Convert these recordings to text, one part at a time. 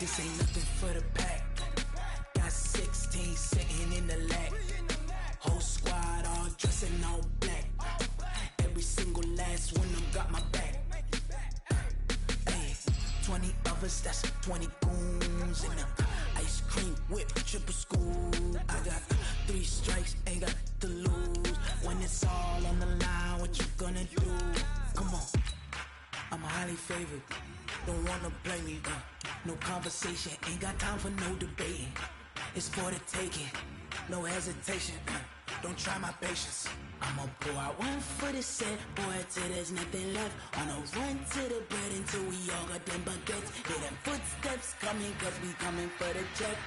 This ain't nothing for the pack. Got 16 sitting in the lap. Whole squad all dressing all black. Every single last one of them got my back. Hey, 20 of us, that's 20 goons in them. Ice cream whip, triple scoop. I got 3 strikes, ain't got to lose. When it's all on the line, what you gonna do? Come on, I'm highly favored. Don't wanna play me, no conversation, ain't got time for no debating. It's for the taking, no hesitation. Don't try my patience. I'ma pour out one for the set, boy, till there's nothing left. On a run to the bread until we all got them baguettes. Hear them footsteps coming, cause we coming for the check.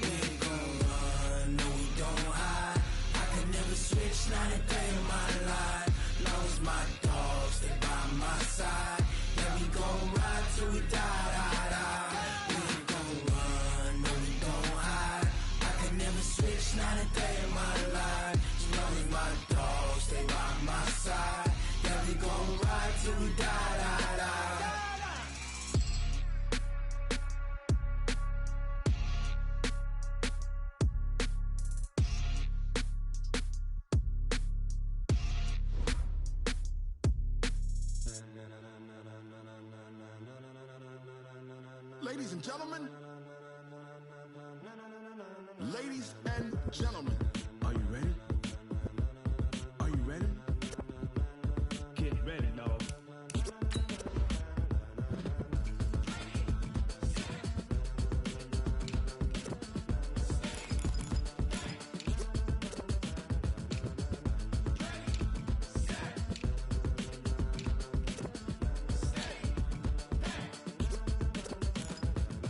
We ain't gon' run, no we don't hide. I could never switch, not a day in my life. Long as my dogs, they by my side. Yeah, we gon' ride till we die, die, die. We ain't gon' run, no we don't hide. I could never switch, not a day in my life. As long as my dogs, they by my side. Yeah, we gon' ride till we die, die, die. Ladies and gentlemen, ladies and gentlemen, are you ready? Are you ready? Get ready, dog.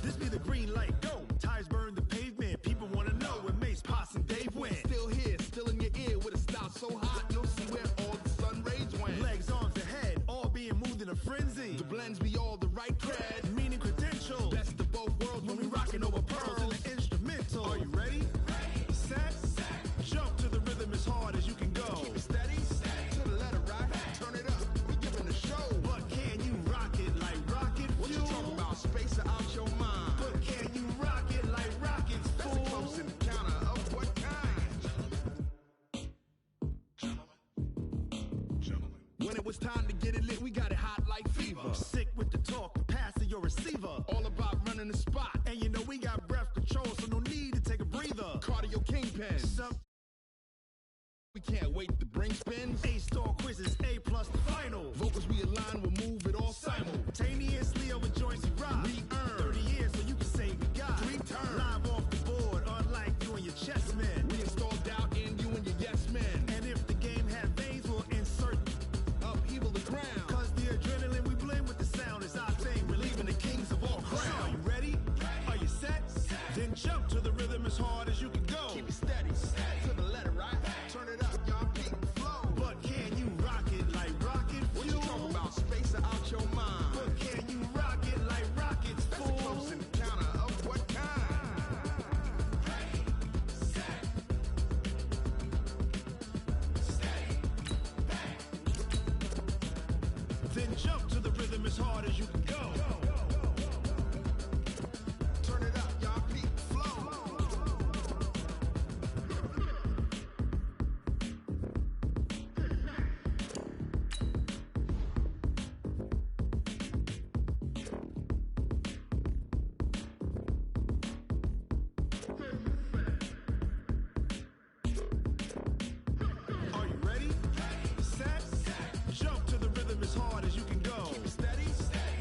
This be the green light, go. Tires burn the pavement. People wanna know where Mace, Potts, and Dave went. Still here, still in your ear with a style so hot, you'll see where all the sun rays went. Legs, arms, and head, all being moved in a frenzy. The blends be all the right cred. Meaning credentials. Best of both worlds when we rockin' over pearls in the instrumental. Are you ready? Set, jump to the rhythm as hard as you can go. Keep it steady, to the letter right. Turn it up, we giving the show. But can you rock it like rocket fuel? What you talking about? Space or out your mind? But can you rock it like rockets, That's fool? a close encounter of what kind? Gentlemen. When it was time to get it lit, we got it hot like fever. Sick with the talk, pass to your receiver. All about running the spot. And you know we got breath control, so no need to take a breather. Cardio kingpin. Some We can't wait to bring spins. A-star quizzes, A+ the final. Vocals we align, we'll move it all Simultaneously over joints we rock. We earn 30 years so you can say we got 3 turns. live off the board, unlike you and your chess men. We install doubt in you and your yes men. And if the game had veins, we'll insert Upheaval the ground. cause the adrenaline we blend with the sound is our thing. Relieving the kings of all So are crown. you ready? Are you set? Then jump to the rhythm as hard as you can go. Keep it steady, to the letter right. Turn it up, y'all peak flow. But can you rock it like rocket What you fuel? talking about? Space or out your mind? But can you rock it like rockets, That's a fool? close encounter of what kind? Then jump to the rhythm as hard as you can go. Turn it up, y'all peak flow. Are you ready? Set, jump to the rhythm as hard as you can go. Keep it steady,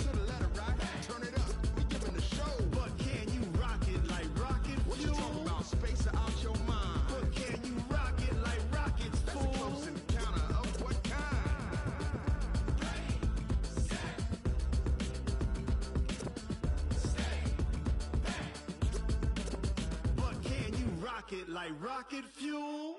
to the letter right. Turn it up, we giving the show. But can you rock it like rocket What you fuel? talking about? Space or out your mind? But can you rock it like rockets, That's a fool? close encounter of what kind? But can you rock it like rocket fuel?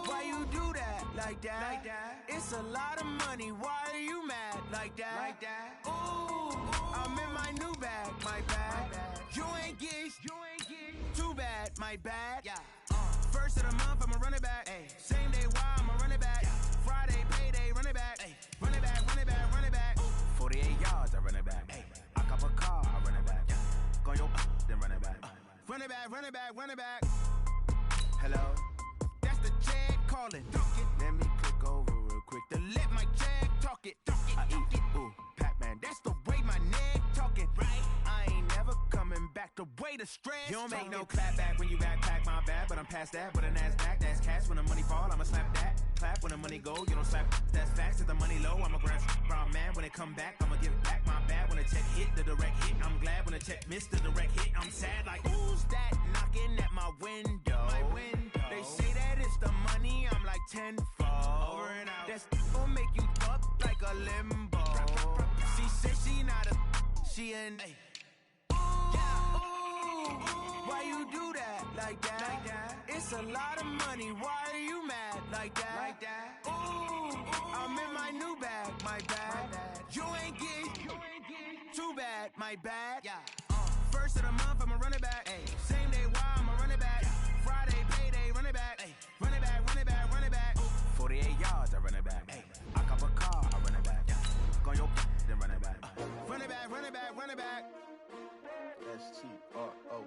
Why you do that like that? It's a lot of money. Why are you mad like that? Ooh, I'm in my new bag, my bad. You ain't geeks, too bad, my bad. First of the month, I'ma run it back. Same day, why I'ma run it back. Friday, payday, run it back. Run it back, run it back, run it back. 48 yards, I run it back. I cop a car, I run it back. Go your then run it back. Run it back, run it back, run it back. Hello, that's the jag calling. Let me click over real quick to let my jag talk it. I eat it, ooh, Pac-Man. That's the way my neck talking. Right, I ain't never coming back. The way the stress. You don't make no clap back when you backpack, my bad. But I'm past that. With a NASDAQ, that's cash. When the money fall, I'ma slap that. Clap when the money go, you don't slap. That's facts. If the money low, I'ma grab brown man. When it come back, I'ma give it back. My bad when the check hit the direct hit. I'm glad when the check missed the direct hit. I'm sad like who's that knocking at my window? They say that it's the money. I'm like tenfold. Over and out. That's gon' make you up like a limbo. She said she not a. She an. Why you do that like that? It's a lot of money. Why are you mad like that? Ooh, I'm in my new bag, my bad. You ain't geek, too bad, my bad. First of the month, I'ma run it back. Same day, why I'ma run it back. Friday, payday, run it back. Run it back, run it back, run it back. 48 yards, I run it back. I cop a car, I run it back. Go your then run it back. Run it back, run it back, run it back. STRO.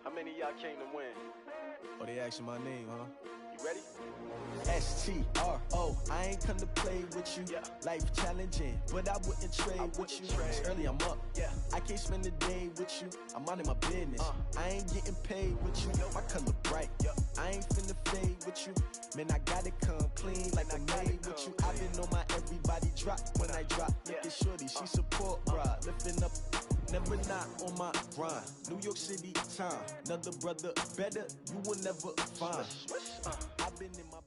How many of y'all came to win? Oh, they asking my name, huh? You ready? STRO. I ain't come to play with you. Life challenging, but I wouldn't trade with you. It's early, I'm up. I can't spend the day with you. I'm minding my business. I ain't getting paid with you. My color bright. I ain't finna fade with you. Man, I gotta come clean like I made with you. I've been on my everybody drop when I drop. Look at shorty, she support bra. Lifting up, never not on my grind. New York City time. Another brother better, you will never find. I've been in my.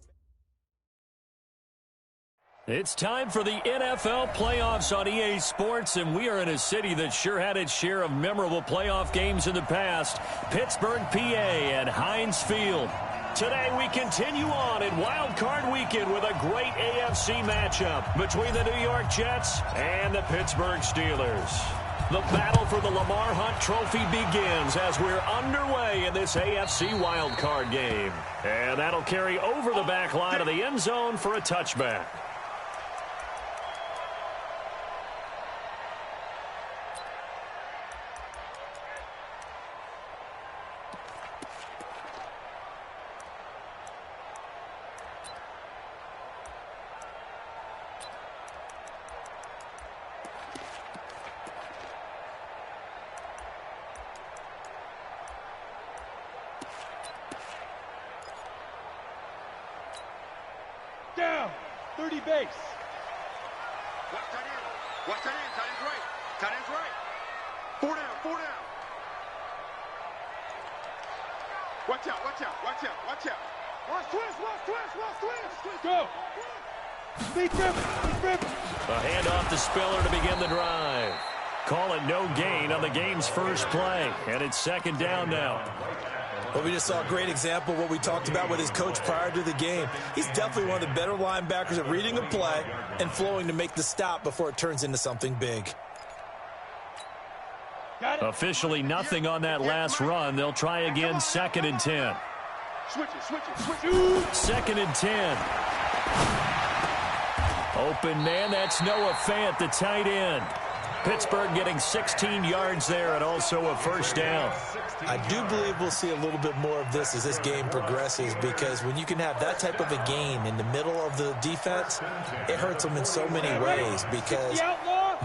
It's time for the NFL playoffs on EA Sports, and we are in a city that sure had its share of memorable playoff games in the past, Pittsburgh, PA, at Heinz Field. Today we continue on in Wild Card Weekend with a great AFC matchup between the New York Jets and the Pittsburgh Steelers. The battle for the Lamar Hunt Trophy begins as we're underway in this AFC Wild Card game. And that'll carry over the back line of the end zone for a touchback. Down, 30 base. Watch tight end. Watch tight end. Tight end's right. Tight end's right. 4 down. 4 down. Watch out. Watch out. Watch out. Watch out. Watch twist. Watch twist. Watch twist. Go. Speed grip. Speed grip. A handoff to Spiller to begin the drive. Call it no gain on the game's first play. And it's second down now. Well, we just saw a great example of what we talked about with his coach prior to the game. He's definitely one of the better linebackers at reading a play and flowing to make the stop before it turns into something big. Officially nothing on that last run. They'll try again, 2nd and 10. Switch it. Switch it. Switch it. 2nd and 10. Open man, that's Noah Fant, the tight end. Pittsburgh getting 16 yards there and also a first down. I do believe we'll see a little bit more of this as this game progresses, because when you can have that type of a game in the middle of the defense, it hurts them in so many ways, because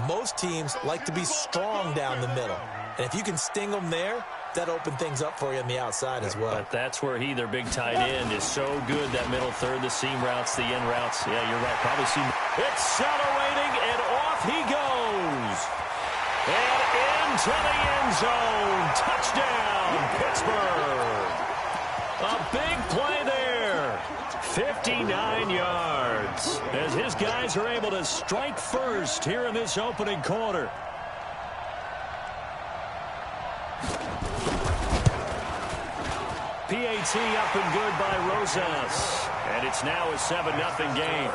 most teams like to be strong down the middle. And if you can sting them there, that open things up for you on the outside as well. But that's where their big tight end, is so good, that middle third, the seam routes, the in routes. Yeah, you're right. Probably see. Accelerating, and off he goes. And into the end zone. Touchdown, Pittsburgh. A big play there. 59 yards. As his guys are able to strike first here in this opening quarter. PAT up and good by Rosas. And it's now a 7-0 game.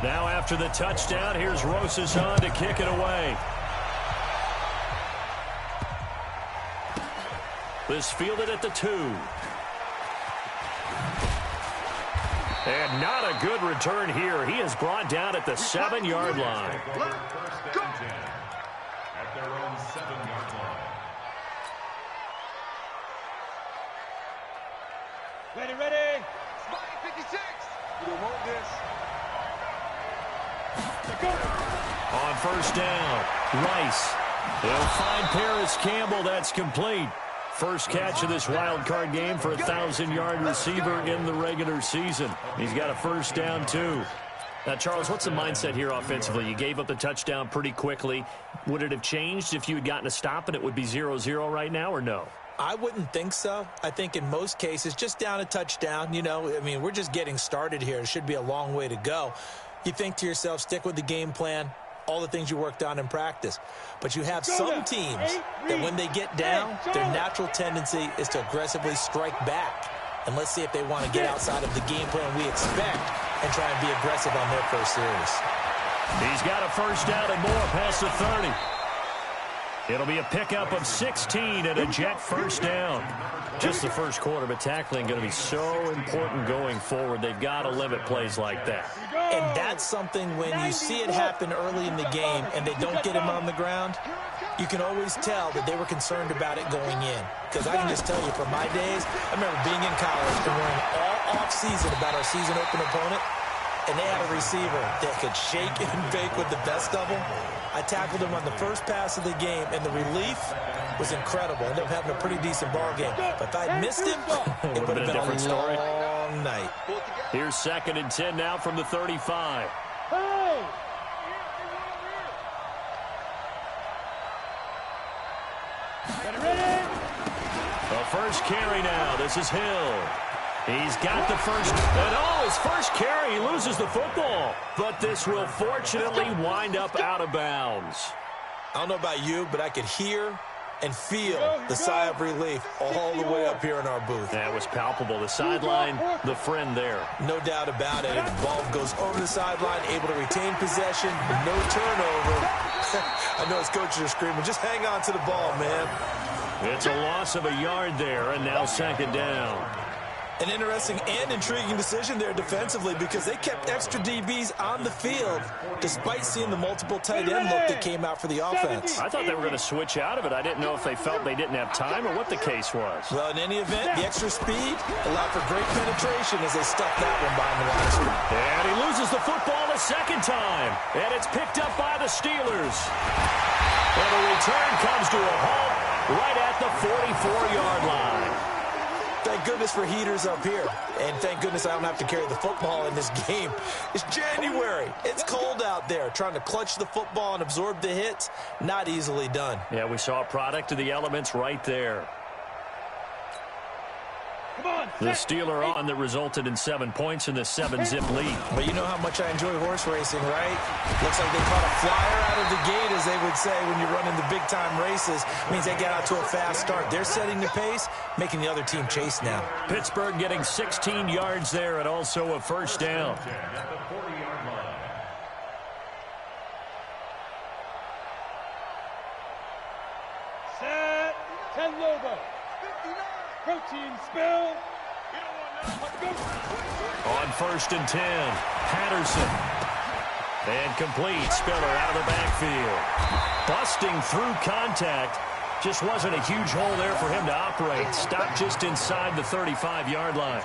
Now after the touchdown, here's Rosas on to kick it away. This fielded at the 2. And not a good return here. He is brought down at the 7-yard line. First down 10 at their own 7-yard line. Ready. Spike 56. You want this? On first down, Rice. He'll find Paris Campbell. That's complete. First catch of this wild card game for a 1,000-yard receiver in the regular season. He's got a first down, too. Now, Charles, what's the mindset here offensively? You gave up the touchdown pretty quickly. Would it have changed if you had gotten a stop and it would be 0-0 right now, or no? I wouldn't think so. I think in most cases, just down a touchdown, we're just getting started here. It should be a long way to go. You think to yourself, stick with the game plan, all the things you worked on in practice. But you have some teams that when they get down, their natural tendency is to aggressively strike back. And let's see if they want to get outside of the game plan we expect and try and be aggressive on their first series. He's got a first down and more past the 30. It'll be a pickup of 16 and a Jet first down. Just the first quarter, but tackling going to be so important going forward. They've got to limit plays like that. And that's something when you see it happen early in the game and they don't get him on the ground, you can always tell that they were concerned about it going in. Because I can just tell you from my days, I remember being in college and worrying all off-season about our season open opponent, and they had a receiver that could shake and bake with the best of them. I tackled him on the first pass of the game, and the relief was incredible. Ended up having a pretty decent ball game. But if I'd missed him, it would have been a different story. Long night. Here's 2nd and 10 now from the 35. Hey! Ready? The first carry now. This is Hill. He's got the first, and his first carry, he loses the football. But this will fortunately wind up out of bounds. I don't know about you, but I could hear and feel the sigh of relief all the way up here in our booth. That was palpable. The sideline, the friend there. No doubt about it. The ball goes over the sideline, able to retain possession, no turnover. I know his coaches are screaming, just hang on to the ball, man. It's a loss of a yard there, and now 2nd down. An interesting and intriguing decision there defensively because they kept extra DBs on the field despite seeing the multiple tight end look that came out for the offense. I thought they were going to switch out of it. I didn't know if they felt they didn't have time or what the case was. Well, in any event, the extra speed allowed for great penetration as they stuffed that one behind the line of scrimmage. And he loses the football a second time. And it's picked up by the Steelers. And the return comes to a halt right at the 44-yard line. Thank goodness for heaters up here. And thank goodness I don't have to carry the football in this game. It's January. It's cold out there. Trying to clutch the football and absorb the hits, not easily done. Yeah, we saw a product of the elements right there. The Steeler on that resulted in 7 points in the 7-zip lead. But you know how much I enjoy horse racing, right? Looks like they caught a flyer out of the gate, as they would say when you're running the big-time races. Means they got out to a fast start. They're setting the pace, making the other team chase now. Pittsburgh getting 16 yards there and also a first down. Set. 10 Lobo. Protein spill. On 1st and 10, Patterson. And complete. Spiller out of the backfield. Busting through contact. Just wasn't a huge hole there for him to operate. Stopped just inside the 35-yard line.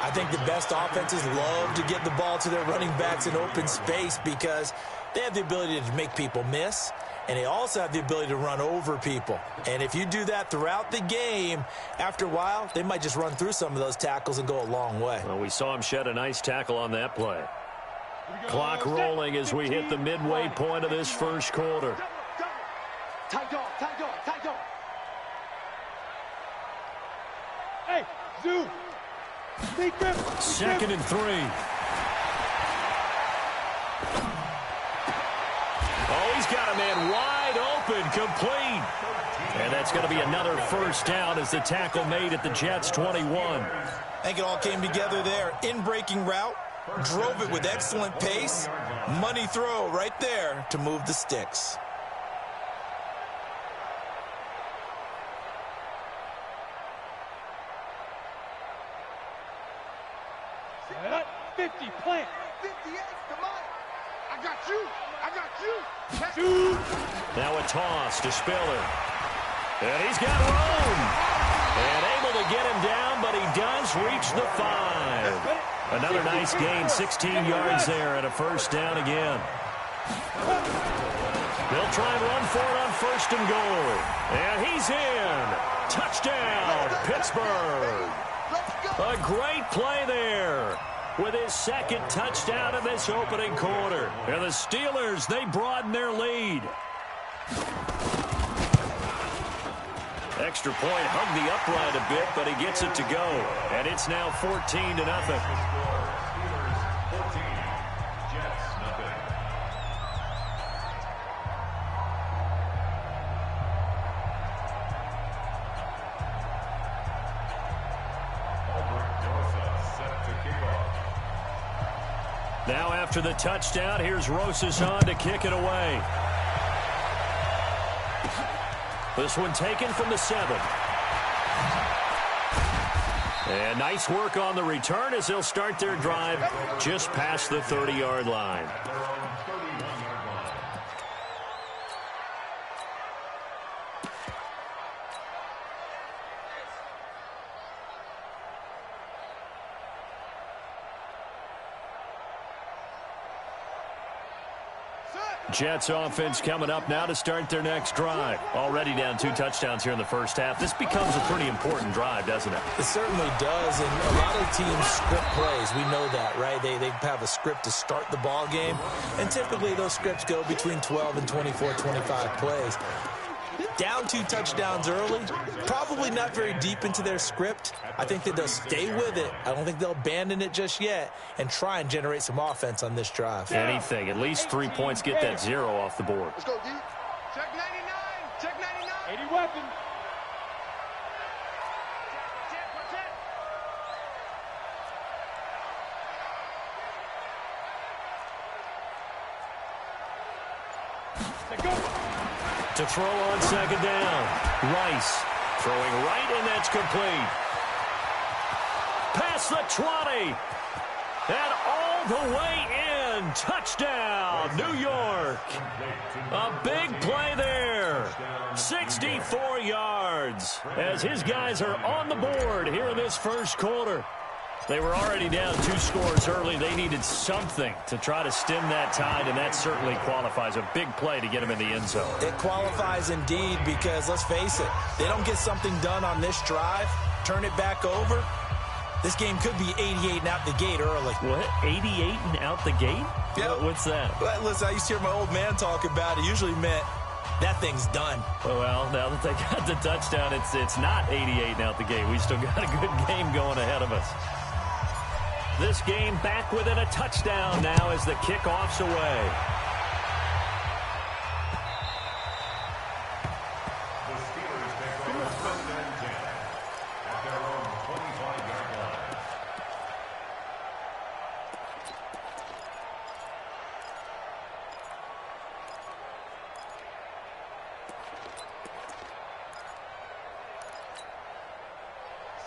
I think the best offenses love to get the ball to their running backs in open space because they have the ability to make people miss, and they also have the ability to run over people. And if you do that throughout the game, after a while, they might just run through some of those tackles and go a long way. Well, we saw him shed a nice tackle on that play. Clock rolling as we hit the midway point of this first quarter. Tight dog, tight dog, tight dog. Hey, Zoo. 2nd and 3. Oh, he's got a man wide open, complete. And that's going to be another first down as the tackle made at the Jets' 21. I think it all came together there. In-breaking route, drove it with excellent pace. Money throw right there to move the sticks. Set up, 50, plant. 58, come on. I got you. I got you. Shoot. Now a toss to Spiller. And he's got room. And able to get him down, but he does reach the 5. Another nice gain, 16 yards there, and a first down again. They'll try and run for it on first and goal. And he's in. Touchdown, Pittsburgh. A great play there with his second touchdown in this opening quarter. And the Steelers, they broaden their lead. Extra point, hugged the upright a bit, but he gets it to go. And it's now 14-0. Now after the touchdown, here's Rosas on to kick it away. This one taken from the 7. And nice work on the return as they'll start their drive just past the 30-yard line. Jets offense coming up now to start their next drive. Already down 2 touchdowns here in the first half. This becomes a pretty important drive, doesn't it? It certainly does, and a lot of teams script plays. We know that, right? They have a script to start the ball game, and typically those scripts go between 12 and 24, 25 plays. Down 2 touchdowns early, probably not very deep into their script. I think that they'll stay with it. I don't think they'll abandon it just yet and try and generate some offense on this drive. Anything. At least 3 points, get that 0 off the board. Let's go, D. Check 99. Check 99. 80 weapon. To throw on second down. Rice throwing right, and that's complete. Past the 20. And all the way in. Touchdown, New York. A big play there. 64 yards as his guys are on the board here in this first quarter. They were already down 2 scores early. They needed something to try to stem that tide, and that certainly qualifies. A big play to get them in the end zone. It qualifies indeed because, let's face it, they don't get something done on this drive, turn it back over, this game could be 88 and out the gate early. What? 88 and out the gate? Yep. What's that? Well, listen, I used to hear my old man talk about it. Usually meant that thing's done. Well, now that they got the touchdown, it's not 88 and out the gate. We still got a good game going ahead of us. This game back within a touchdown now as the kickoff's away. The Steelers take over 1st and 10 at their own 25-yard line.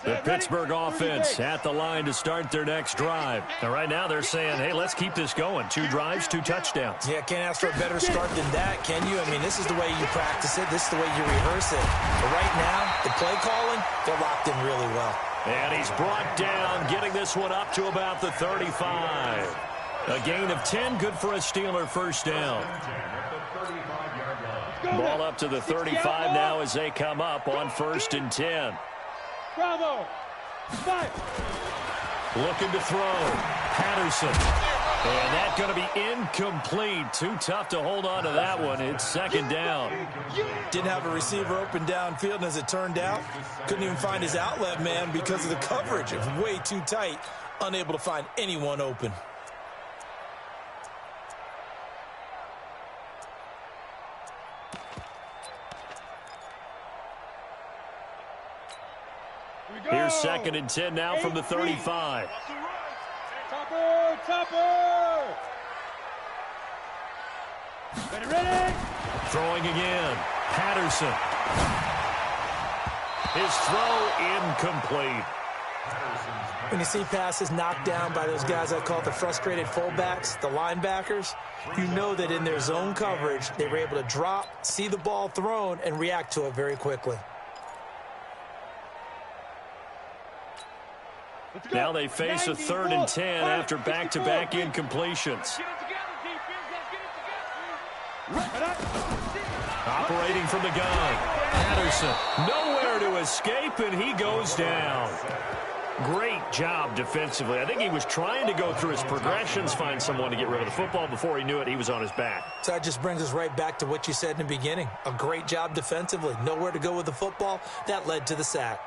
The Pittsburgh offense at the line to start their next drive. And right now they're saying, hey, let's keep this going. 2 drives, 2 touchdowns. Yeah, can't ask for a better start than that, can you? I mean, this is the way you practice it. This is the way you rehearse it. But right now, the play calling, they're locked in really well. And he's brought down, getting this one up to about the 35. A gain of 10, good for a Steeler first down. Ball up to the 35 now as they come up on 1st and 10. Bravo. 5. Looking to throw. Patterson. And that's going to be incomplete. Too tough to hold on to that one. It's 2nd down. Didn't have a receiver open downfield, and as it turned out, couldn't even find his outlet man because of the coverage. It was way too tight. Unable to find anyone open. 2nd and 10 now from the 35. Topper! Ready? Throwing again. Patterson. His throw incomplete. When you see passes knocked down by those guys I call the frustrated fullbacks, the linebackers, you know that in their zone coverage, they were able to drop, see the ball thrown, and react to it very quickly. Now they face a 3rd and 10 after back-to-back incompletions. Operating from the gun. Patterson, nowhere to escape, and he goes down. Great job defensively. I think he was trying to go through his progressions, find someone to get rid of the football. Before he knew it, he was on his back. So that just brings us right back to what you said in the beginning. A great job defensively. Nowhere to go with the football. That led to the sack.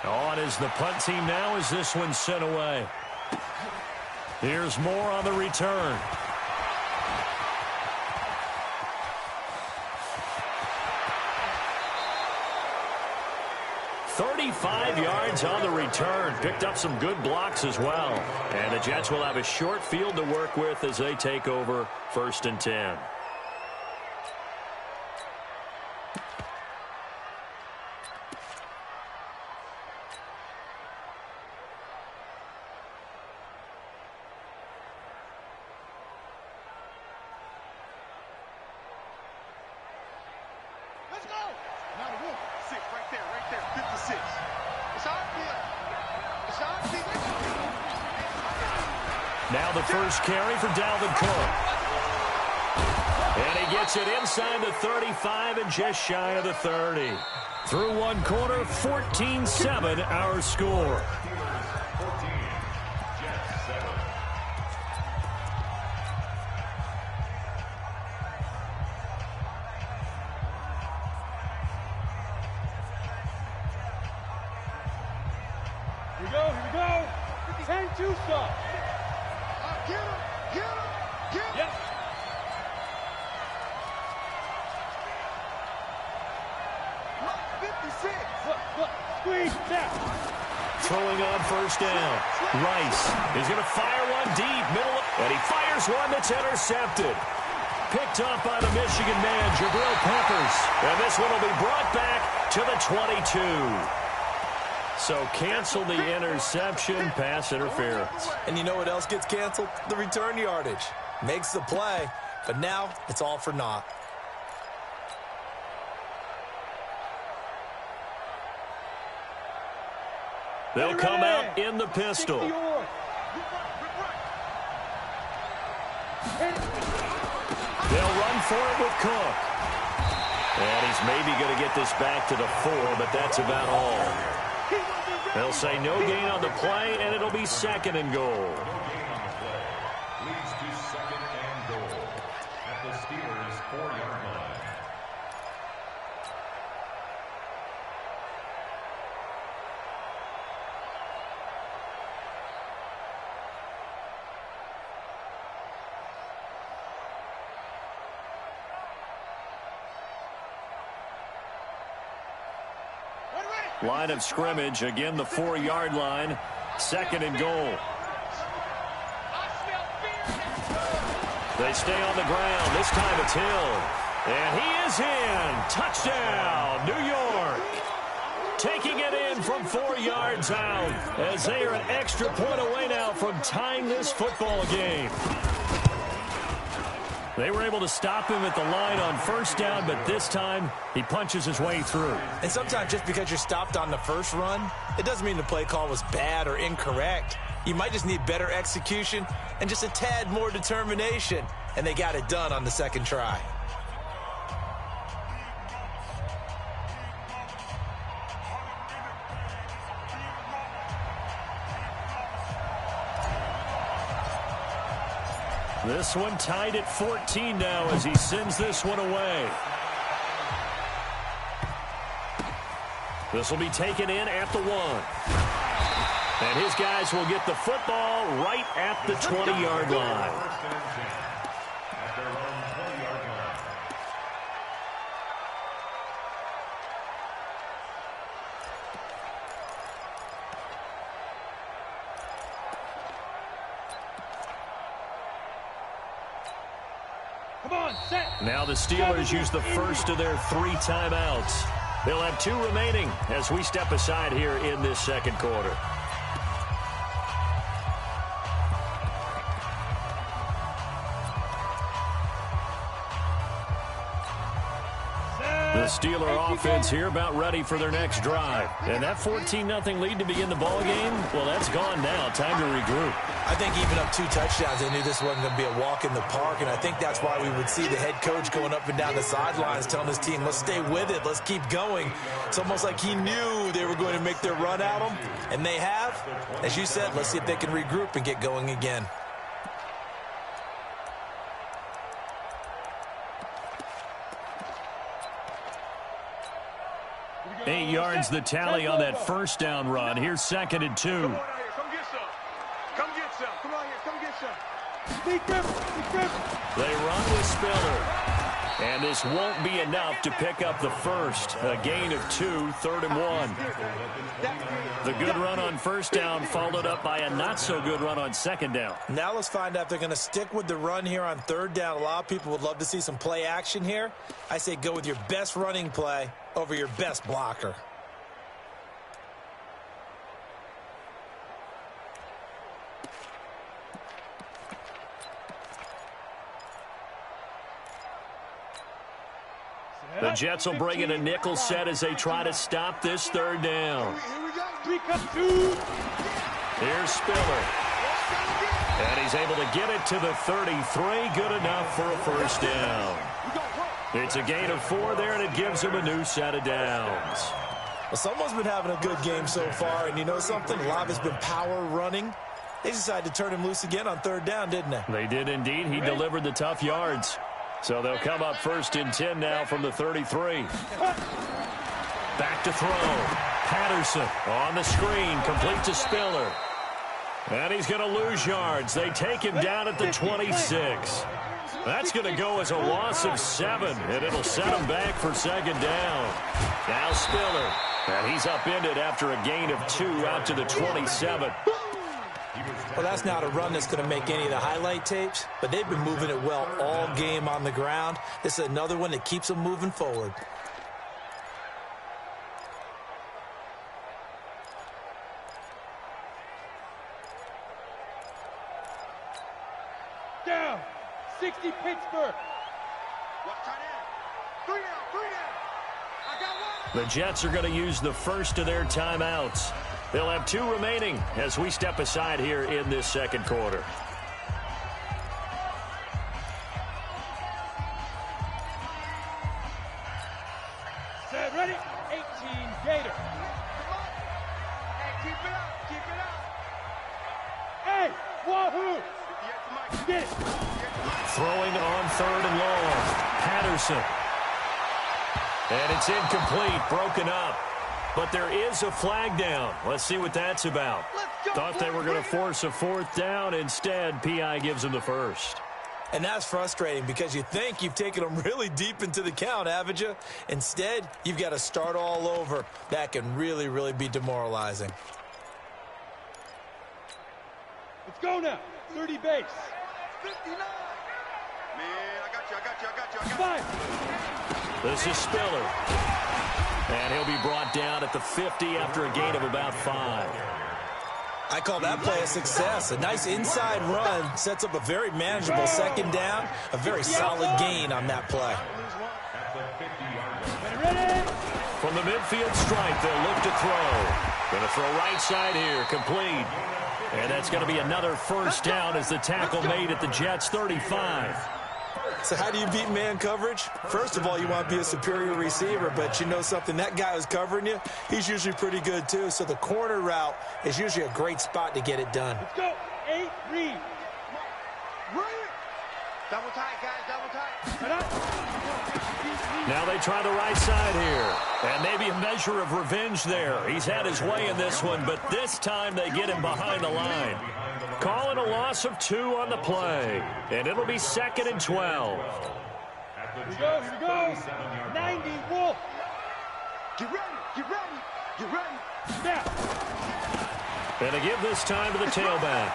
On is the punt team now as this one's sent away. Here's more on the return. "35 yards on the return." Picked up some good blocks as well. And the Jets will have a short field to work with as they take over 1st and 10. Now the first carry for Dalvin Cook. And he gets it inside the 35 and just shy of the 30. Through one quarter, 14-7 our score. Here we go. 10-2 stop. Get him! Yep. Lock 56! Look, squeeze, down. Throwing on 1st down. Rice is going to fire one deep, middle, and he fires one that's intercepted. Picked up by the Michigan man, Jabril Peppers. And this one will be brought back to the 22. So cancel the interception, pass interference. And you know what else gets canceled? The return yardage. Makes the play, but now it's all for naught. They'll come out in the pistol. They'll run for it with Cook. And he's maybe going to get this back to the 4, but that's about all. They'll say no gain on the play, and it'll be 2nd and goal. No gain on the play. Leads to 2nd and goal at the Steelers' 4-yard line. Line of scrimmage, again the 4-yard line, 2nd and goal. They stay on the ground. This time it's Hill. And he is in. Touchdown, New York. Taking it in from 4 yards out as they are an extra point away now from tying this football game. They were able to stop him at the line on 1st down, but this time he punches his way through. And sometimes just because you're stopped on the first run, it doesn't mean the play call was bad or incorrect. You might just need better execution and just a tad more determination. And they got it done on the 2nd try. This one tied at 14 now as he sends this one away. This will be taken in at the 1. And his guys will get the football right at the 20-yard line. their own 20-yard line. Come on, set. Now the Steelers use the first of their 3 timeouts. They'll have 2 remaining as we step aside here in this second quarter. The Steeler offense here about ready for their next drive. And that 14-0 lead to begin the ball game, well, that's gone now. Time to regroup. I think even up 2 touchdowns, they knew this wasn't going to be a walk in the park, and I think that's why we would see the head coach going up and down the sidelines telling his team, let's stay with it, let's keep going. It's almost like he knew they were going to make their run at him, and they have. As you said, let's see if they can regroup and get going again. 8 yards the tally on that first down run. Here's 2nd and 2. Come on out here. Come get some. Come get some. Come on here. Come get some. Sneak them. They run with Spiller. And this won't be enough to pick up the first. A gain of 2, 3rd and 1. The good run on first down followed up by a not-so-good run on 2nd down. Now let's find out if they're going to stick with the run here on 3rd down. A lot of people would love to see some play action here. I say go with your best running play over your best blocker. The Jets will bring in a nickel set as they try to stop this 3rd down. Here's Spiller. And he's able to get it to the 33. Good enough for a first down. It's a gain of 4 there, and it gives him a new set of downs. Well, someone's been having a good game so far, and you know something? A lot of it's been power running. They decided to turn him loose again on 3rd down, didn't they? They did indeed. He delivered the tough yards. So they'll come up 1st and 10 now from the 33. Back to throw. Patterson on the screen, complete to Spiller. And he's going to lose yards. They take him down at the 26. That's going to go as a loss of 7, and it'll set him back for 2nd down. Now Spiller, and he's upended after a gain of 2 out to the 27. Well, that's not a run that's going to make any of the highlight tapes, but they've been moving it well all game on the ground. This is another one that keeps them moving forward. Down. 60 Pittsburgh. Three down. I got 1. The Jets are going to use the first of their timeouts. They'll have 2 remaining as we step aside here in this second quarter. Set, ready? 18 Gator. Hey, keep it up. Hey, wahoo! Get it. Throwing on 3rd and long. Patterson. And it's incomplete, broken up. But there is a flag down. Let's see what that's about. Thought they were going to force a 4th down. Instead, P.I. gives them the first. And that's frustrating because you think you've taken them really deep into the count, haven't you? Instead, you've got to start all over. That can really, really be demoralizing. Let's go now. 30 base. 59. Man, I got you. 5. This is Spiller. And he'll be brought down at the 50 after a gain of about 5. I call that play a success. A nice inside run sets up a very manageable 2nd down. A very solid gain on that play. From the midfield stripe, they'll look to throw. Going to throw right side here, complete. And that's going to be another first down as the tackle made at the Jets' 35. So how do you beat man coverage? First of all, you want to be a superior receiver, but you know something, that guy who's covering you, he's usually pretty good too. So the corner route is usually a great spot to get it done. Let's go. 8, read. Double tight, guys, double tight. Now they try the right side here. And maybe a measure of revenge there. He's had his way in this one, but this time they get him behind the line. Calling a loss of 2 on the play. And it'll be 2nd and 12. Here we go, here we go. 90, Wolf. Get ready, get ready, get ready. Now. And to give this time to the tailback.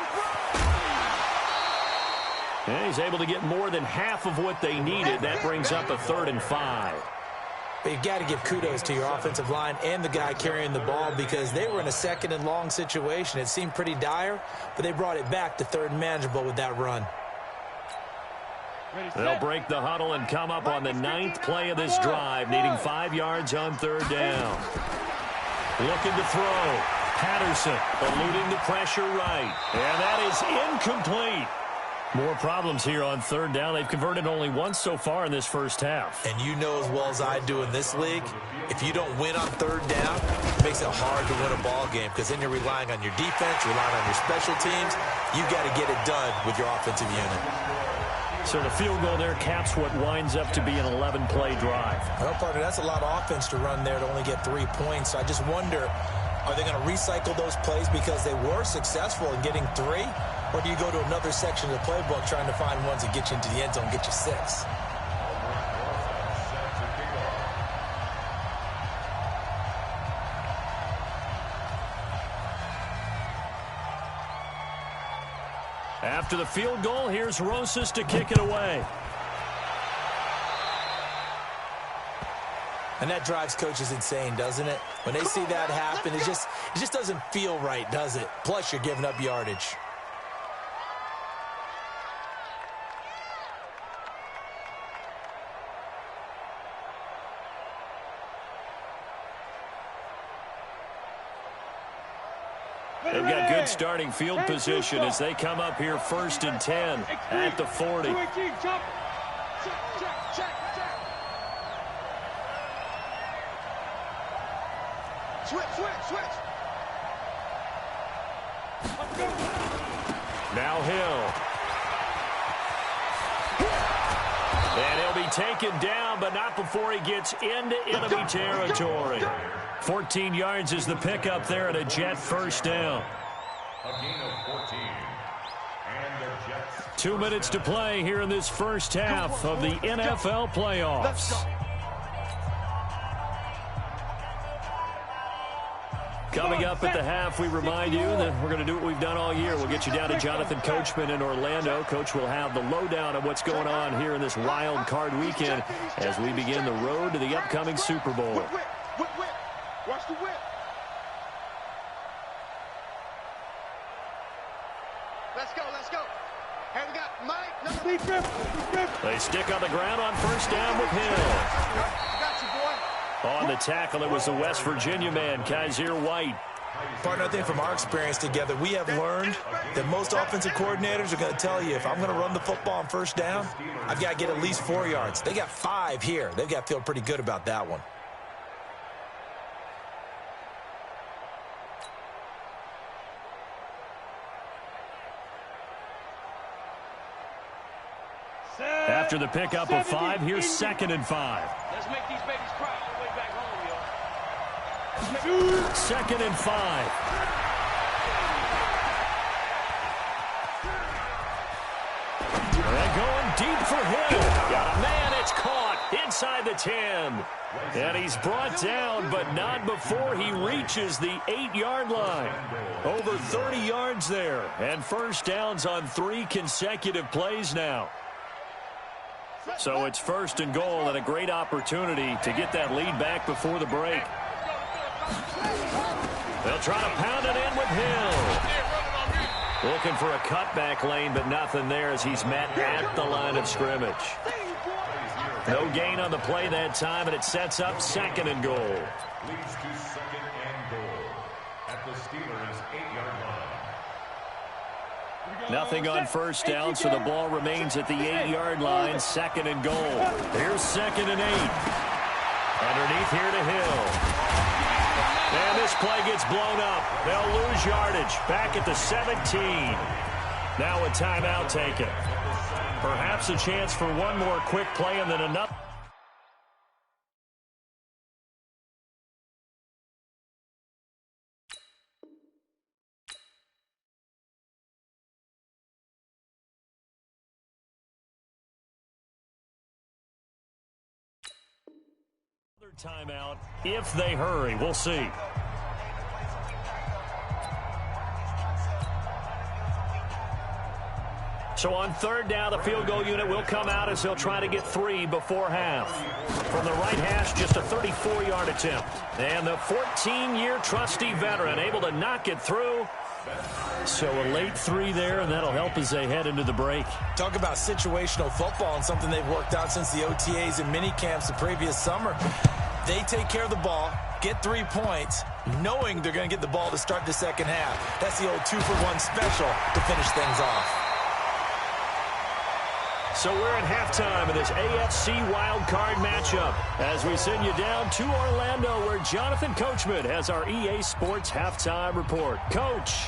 And he's able to get more than half of what they needed. That brings up a 3rd and 5. But you've got to give kudos to your offensive line and the guy carrying the ball because they were in a 2nd and long situation. It seemed pretty dire, but they brought it back to 3rd and manageable with that run. They'll break the huddle and come up on the 9th play of this drive, needing 5 yards on 3rd down. Looking to throw. Patterson eluding the pressure right. And that is incomplete. More problems here on 3rd down. They've converted only once so far in this first half. And you know as well as I do in this league, if you don't win on 3rd down, it makes it hard to win a ball game because then you're relying on your defense, relying on your special teams. You've got to get it done with your offensive unit. So the field goal there caps what winds up to be an 11-play drive. Well, partner, that's a lot of offense to run there to only get 3 points. So I just wonder, are they going to recycle those plays because they were successful in getting 3? Or do you go to another section of the playbook trying to find ones that get you into the end zone, get you 6? After the field goal, here's Rosas to kick it away. And that drives coaches insane, doesn't it? When they see that happen, it just doesn't feel right, does it? Plus, you're giving up yardage. They've got good starting field position as they come up here 1st and 10 at the 40. Switch. Now Hill. And he'll be taken down, but not before he gets into enemy territory. 14 yards is the pickup there and a Jet 1st down. A gain of 14. And the Jets. 2 minutes to play here in this first half of the NFL playoffs. Coming up at the half, we remind you that we're going to do what we've done all year. We'll get you down to Jonathan Coachman in Orlando. Coach will have the lowdown of what's going on here in this wild card weekend as we begin the road to the upcoming Super Bowl. Whip. Watch the whip. Let's go. Hey, we got Mike. They stick on the ground on 1st down with Hill. Got you, boy. On the tackle, it was the West Virginia man, Kaiser White. Partner, I think from our experience together, we have learned that most offensive coordinators are going to tell you, if I'm going to run the football on 1st down, I've got to get at least 4 yards. They got 5 here. They've got to feel pretty good about that one. After the pickup of 5, here's 2nd and 5. Let's make these babies cry on the way back home, yo. 2nd and 5. And going deep for Hill. Got a man, it's caught inside the 10. And he's brought down, but not before he reaches the 8-yard line. Over 30 yards there. And 1st downs on 3 consecutive plays now. So it's 1st and goal and a great opportunity to get that lead back before the break. They'll try to pound it in with Hill. Looking for a cutback lane, but nothing there as he's met at the line of scrimmage. No gain on the play that time, and it sets up 2nd and goal. Leads to 2nd and goal at the Steelers' 8-yard line. Nothing on 1st down, so the ball remains at the 8-yard line. 2nd and goal. Here's 2nd and 8. Underneath here to Hill. And this play gets blown up. They'll lose yardage. Back at the 17. Now a timeout taken. Perhaps a chance for one more quick play and then another. Timeout if they hurry. We'll see. So on third down, the field goal unit will come out as they'll try to get 3 before half. From the right hash, just a 34-yard attempt. And the 14-year trusty veteran able to knock it through. So a late 3 there, and that'll help as they head into the break. Talk about situational football and something they've worked out since the OTAs and mini camps the previous summer. They take care of the ball, get 3 points, knowing they're going to get the ball to start the second half. That's the old 2-for-1 special to finish things off. So we're at halftime of this AFC wildcard matchup as we send you down to Orlando where Jonathan Coachman has our EA Sports halftime report. Coach.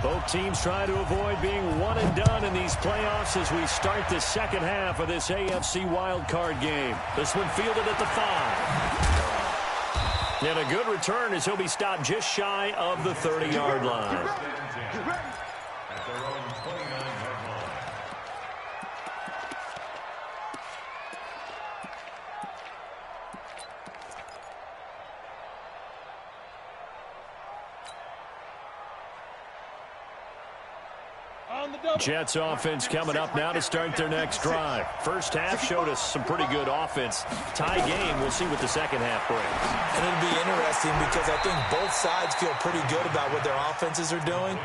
Both teams trying to avoid being one and done in these playoffs as we start the second half of this AFC wildcard game. This one fielded at the 5. And a good return as he'll be stopped just shy of the 30-yard line. Jets offense coming up now to start their next drive. First half showed us some pretty good offense. Tie game, we'll see what the second half brings. And it'll be interesting because I think both sides feel pretty good about what their offenses are doing.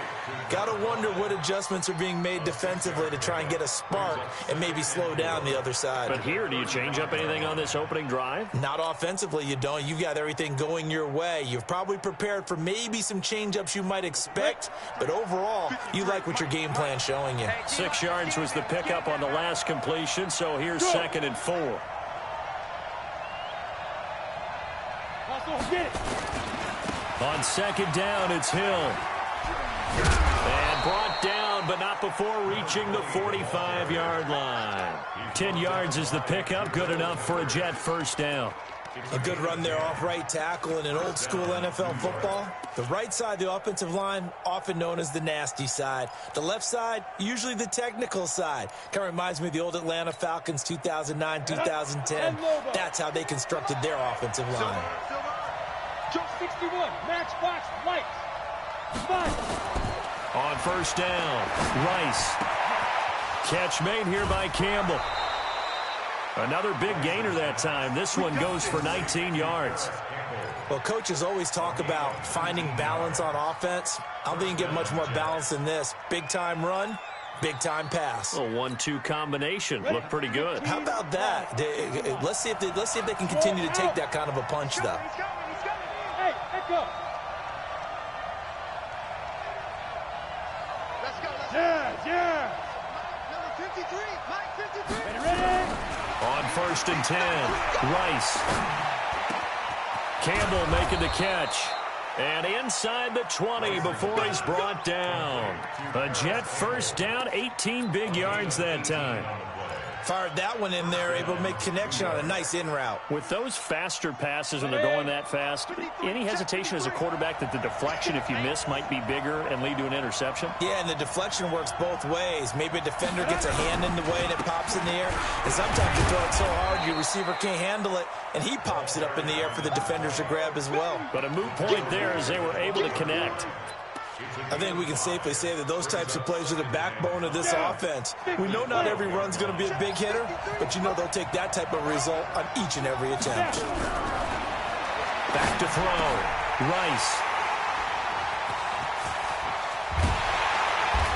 Got to wonder what adjustments are being made defensively to try and get a spark and maybe slow down the other side. But here, do you change up anything on this opening drive? Not offensively, you don't. You've got everything going your way. You've probably prepared for maybe some change-ups you might expect, but overall, you like what your game plan's showing you. 6 yards was the pickup on the last completion, so here's 2nd and 4. On second down, it's Hill. And brought down, but not before reaching the 45-yard line. 10 yards is the pickup, good enough for a Jet first down. A good run there off right tackle in an old-school NFL football. The right side of the offensive line, often known as the nasty side. The left side, usually the technical side. Kind of reminds me of the old Atlanta Falcons 2009, 2010. That's how they constructed their offensive line. Joe 61, matchbox, lights. On first down, Rice. Catch made here by Campbell. Another big gainer that time. This one goes for 19 yards. Well, coaches always talk about finding balance on offense. I don't think you can get much more balance than this. Big-time run, big-time pass. A 1-2 combination. Looked pretty good. How about that? Let's see if they can continue to take that kind of a punch, though. Hey, let go. Yeah. Number 53, Mike 53. Ready? On first and 10, Rice. Campbell making the catch. And inside the 20 before he's brought down. A Jet first down, 18 big yards that time. Fired that one in there, able to make connection on a nice in route. With those faster passes when they're going that fast, any hesitation as a quarterback that the deflection, if you miss, might be bigger and lead to an interception? Yeah, and the deflection works both ways. Maybe a defender gets a hand in the way and it pops in the air. And sometimes you throw it so hard your receiver can't handle it, and he pops it up in the air for the defenders to grab as well. But a moot point there as they were able to connect. I think we can safely say that those types of plays are the backbone of this offense. We know not every run's going to be a big hitter, but you know they'll take that type of result on each and every attempt. Back to throw. Rice.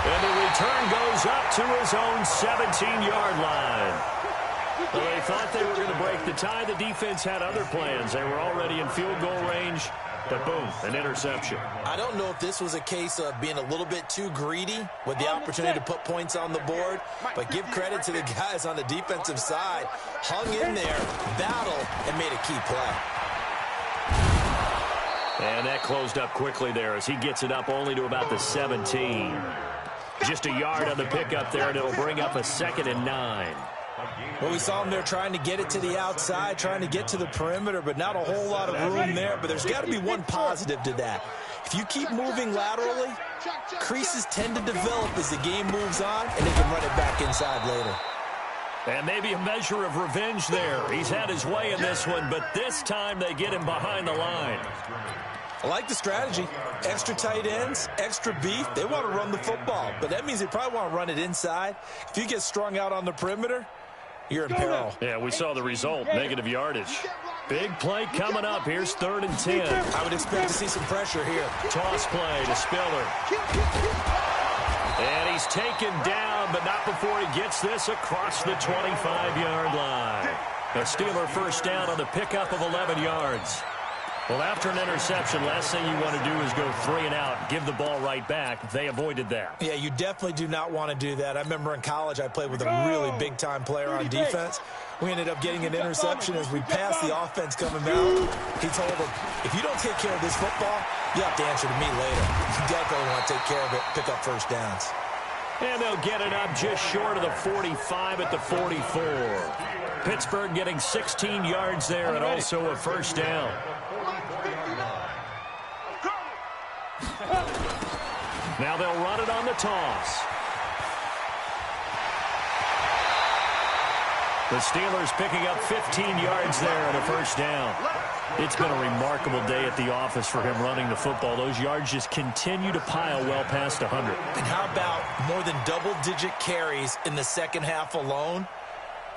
And the return goes up to his own 17-yard line. Well, they thought they were going to break the tie. The defense had other plans. They were already in field goal range. But boom, an interception. I don't know if this was a case of being a little bit too greedy with the opportunity to put points on the board, but give credit to the guys on the defensive side. Hung in there, battled, and made a key play. And that closed up quickly there as he gets it up only to about the 17. Just a yard on the pickup there, and it'll bring up a 2nd and 9. Well, we saw him there trying to get it to the outside, trying to get to the perimeter, but not a whole lot of room there. But there's got to be one positive to that. If you keep moving laterally, creases tend to develop as the game moves on, and they can run it back inside later. And maybe a measure of revenge there. He's had his way in this one, but this time they get him behind the line. I like the strategy. Extra tight ends, extra beef. They want to run the football, but that means they probably want to run it inside. If you get strung out on the perimeter, you're in peril. Yeah, we saw the result, negative yardage. Big play coming up. Here's 3rd and 10. I would expect to see some pressure here. Toss play to Spiller. And he's taken down, but not before he gets this across the 25-yard line. A Steeler first down on the pickup of 11 yards. Well, after an interception, last thing you want to do is go 3 and out, give the ball right back. They avoided that. Yeah, you definitely do not want to do that. I remember in college I played with a really big-time player on defense. We ended up getting an interception as we passed the offense coming out. He told him, if you don't take care of this football, you have to answer to me later. You definitely want to take care of it, pick up first downs. And they'll get it up just short of the 45 at the 44. Pittsburgh getting 16 yards there and also a first down. Now they'll run it on the toss. The Steelers picking up 15 yards there and a first down. It's been a remarkable day at the office for him running the football. Those yards just continue to pile well past 100. And how about more than double-digit carries in the second half alone?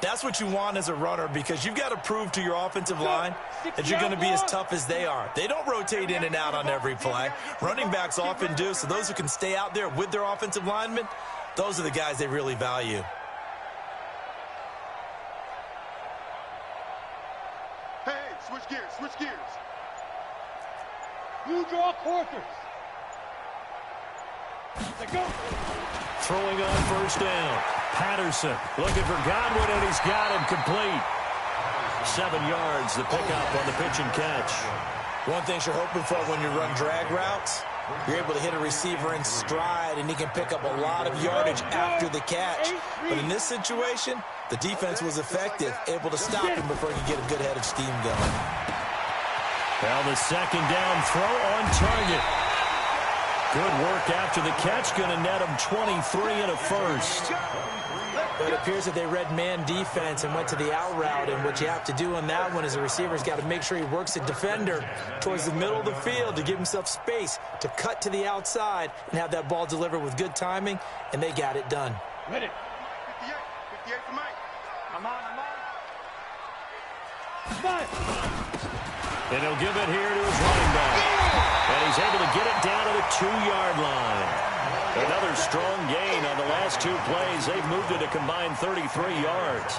That's what you want as a runner, because you've got to prove to your offensive line that you're going to be as tough as they are. They don't rotate in and out on every play. Running backs often do, so those who can stay out there with their offensive linemen, those are the guys they really value. Hey, switch gears, switch gears. You draw quarters. Let's go. Throwing on first down. Patterson looking for Godwin, and he's got him complete. 7 yards, the pickup on the pitch and catch. One thing you're hoping for when you run drag routes, you're able to hit a receiver in stride, and he can pick up a lot of yardage after the catch. But in this situation, the defense was effective, able to stop him before he could get a good head of steam going. Now the second down throw on target. Good work after the catch, going to net him 23 and a first. But it appears that they read man defense and went to the out route, and what you have to do on that one is the receiver's got to make sure he works the defender towards the middle of the field to give himself space to cut to the outside and have that ball delivered with good timing, and they got it done. Ready. 58 for Mike. I'm on. Five. And he'll give it here to his running back. And he's able to get it down to the 2-yard line. Another strong gain on the last 2 plays. They've moved it a combined 33 yards.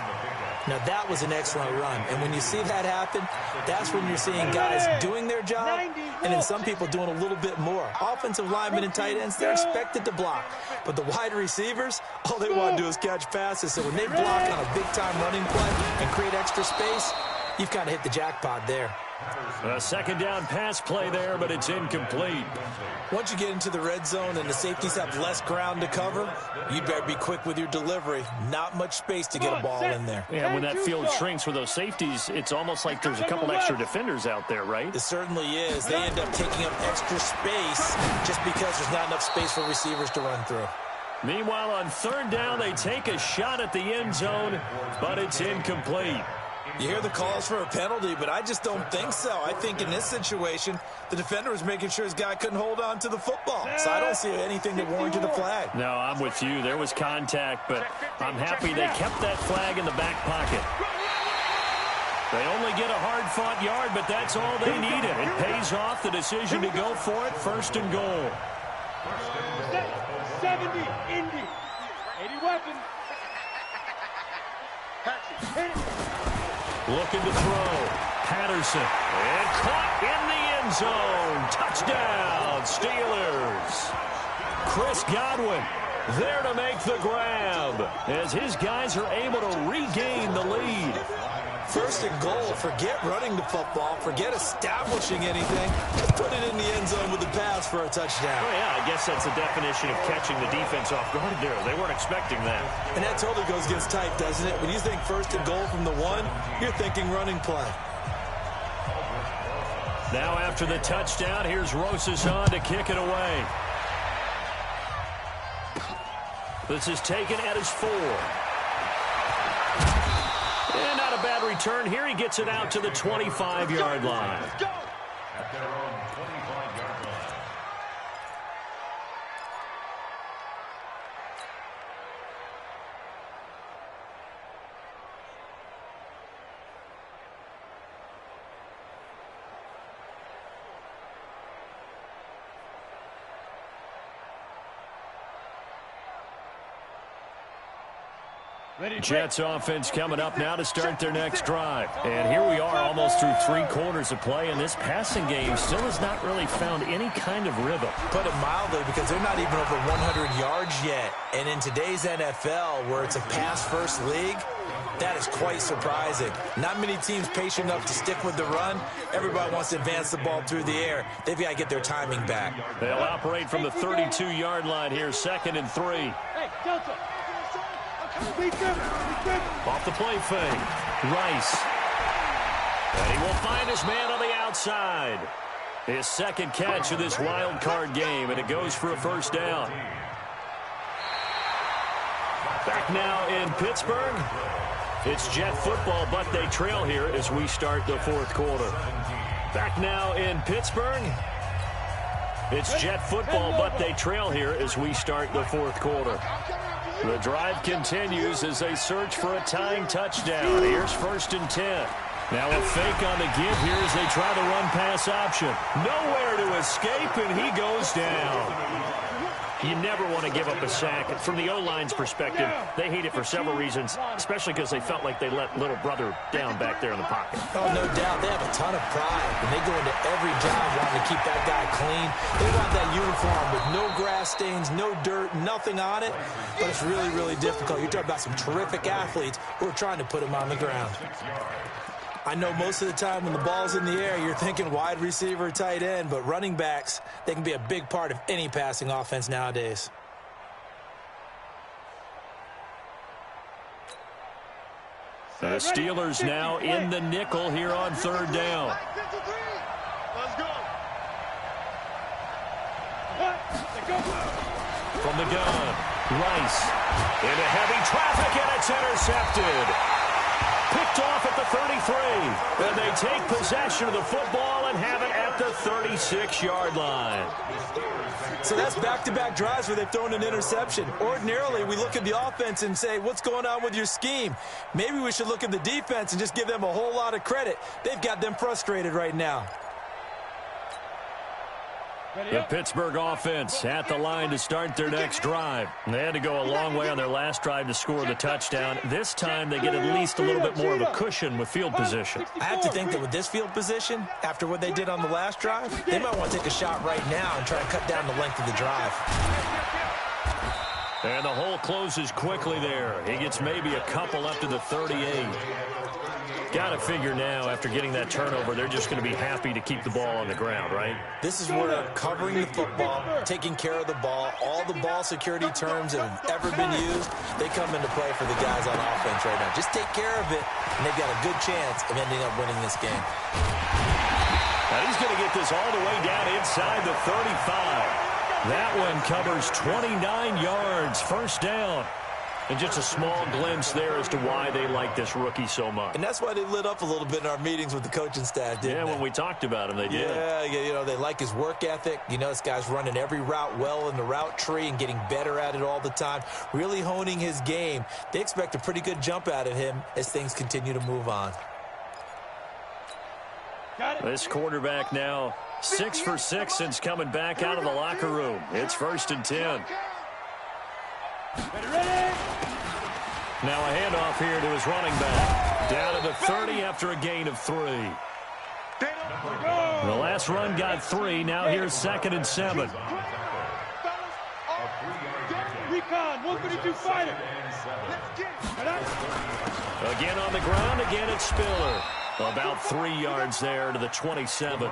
Now, that was an excellent run. And when you see that happen, that's when you're seeing guys doing their job and then some people doing a little bit more. Offensive linemen and tight ends, they're expected to block. But the wide receivers, all they want to do is catch passes. So when they block on a big-time running play and create extra space, you've kind of hit the jackpot there. A second down pass play there, but it's incomplete. Once you get into the red zone and the safeties have less ground to cover, you'd better be quick with your delivery. Not much space to get a ball in there. Yeah, when that field shrinks with those safeties, it's almost like there's a couple extra defenders out there, right? It certainly is. They end up taking up extra space just because there's not enough space for receivers to run through. Meanwhile, on third down, they take a shot at the end zone, but it's incomplete. You hear the calls for a penalty, but I just don't think so. I think in this situation, the defender was making sure his guy couldn't hold on to the football. So I don't see anything that warranted a flag. No, I'm with you. There was contact, but I'm happy they kept that flag in the back pocket. They only get a hard-fought yard, but that's all they needed. It pays off the decision to go for it, 1st and goal. 70, Indy. 80 weapons. Looking to throw. Patterson. And caught in the end zone. Touchdown, Steelers. Chris Godwin there to make the grab as his guys are able to regain the lead. First and goal, forget running the football, forget establishing anything. Just put it in the end zone with the pass for a touchdown. Oh, yeah, I guess that's the definition of catching the defense off guard there. They weren't expecting that. And that totally goes against type, doesn't it? When you think first and goal from the 1, you're thinking running play. Now after the touchdown, here's Rosas on to kick it away. This is taken at his 4. And not a bad return here. He gets it out to the 25-yard line. At their own 25-yard line. Jets offense coming up now to start their next drive. And here we are almost through 3 quarters of play, and this passing game still has not really found any kind of rhythm. Put it mildly, because they're not even over 100 yards yet. And in today's NFL, where it's a pass-first league, that is quite surprising. Not many teams patient enough to stick with the run. Everybody wants to advance the ball through the air. They've got to get their timing back. They'll operate from the 32-yard line here, 2nd and 3. Hey, Delta. Off the play fake. Rice. And he will find his man on the outside. His second catch of this wild card game, and it goes for a first down. Back now in Pittsburgh. It's Jet football, but they trail here as we start the 4th quarter. Back now in Pittsburgh. It's Jet football, but they trail here as we start the 4th quarter. The drive continues as they search for a tying touchdown. Here's 1st and 10. Now a fake on the give here as they try the run-pass option. Nowhere to escape, and he goes down. You never want to give up a sack. From the O-line's perspective, they hate it for several reasons, especially because they felt like they let little brother down back there in the pocket. Oh, no doubt. They have a ton of pride, and they go into every job wanting to keep that guy clean. They want that uniform with no grass stains, no dirt, nothing on it, but it's really, really difficult. You're talking about some terrific athletes who are trying to put him on the ground. I know most of the time when the ball's in the air, you're thinking wide receiver, tight end, but running backs, they can be a big part of any passing offense nowadays. The Steelers now in the nickel here on 3rd down. Let's go. From the gun, Rice into heavy traffic, and it's intercepted. Picked off at the 33. And they take possession of the football and have it at the 36-yard line. So that's back-to-back drives where they've thrown an interception. Ordinarily, we look at the offense and say, what's going on with your scheme? Maybe we should look at the defense and just give them a whole lot of credit. They've got them frustrated right now. The Pittsburgh offense at the line to start their next drive. They had to go a long way on their last drive to score the touchdown. This time they get at least a little bit more of a cushion with field position. I have to think that with this field position, after what they did on the last drive, they might want to take a shot right now and try to cut down the length of the drive. And the hole closes quickly there. He gets maybe a couple up to the 38. Got to figure now, after getting that turnover, they're just going to be happy to keep the ball on the ground, right? This is where covering the football, taking care of the ball, all the ball security terms that have ever been used, they come into play for the guys on offense right now. Just take care of it, and they've got a good chance of ending up winning this game. Now he's going to get this all the way down inside the 35. That one covers 29 yards, first down. And just a small glimpse there as to why they like this rookie so much. And that's why they lit up a little bit in our meetings with the coaching staff, didn't they? When we talked about him, they did. Yeah, you know, they like his work ethic. You know, this guy's running every route well in the route tree and getting better at it all the time, really honing his game. They expect a pretty good jump out of him as things continue to move on. This quarterback now 6 for 6 since coming back out of the locker room. It's 1st and 10. Now a handoff here to his running back. Down to the 30 after a gain of 3. The last run got 3. Now here's 2nd and 7. Recon, 132 fighter. Again on the ground, again it's Spiller. About 3 yards there to the 27.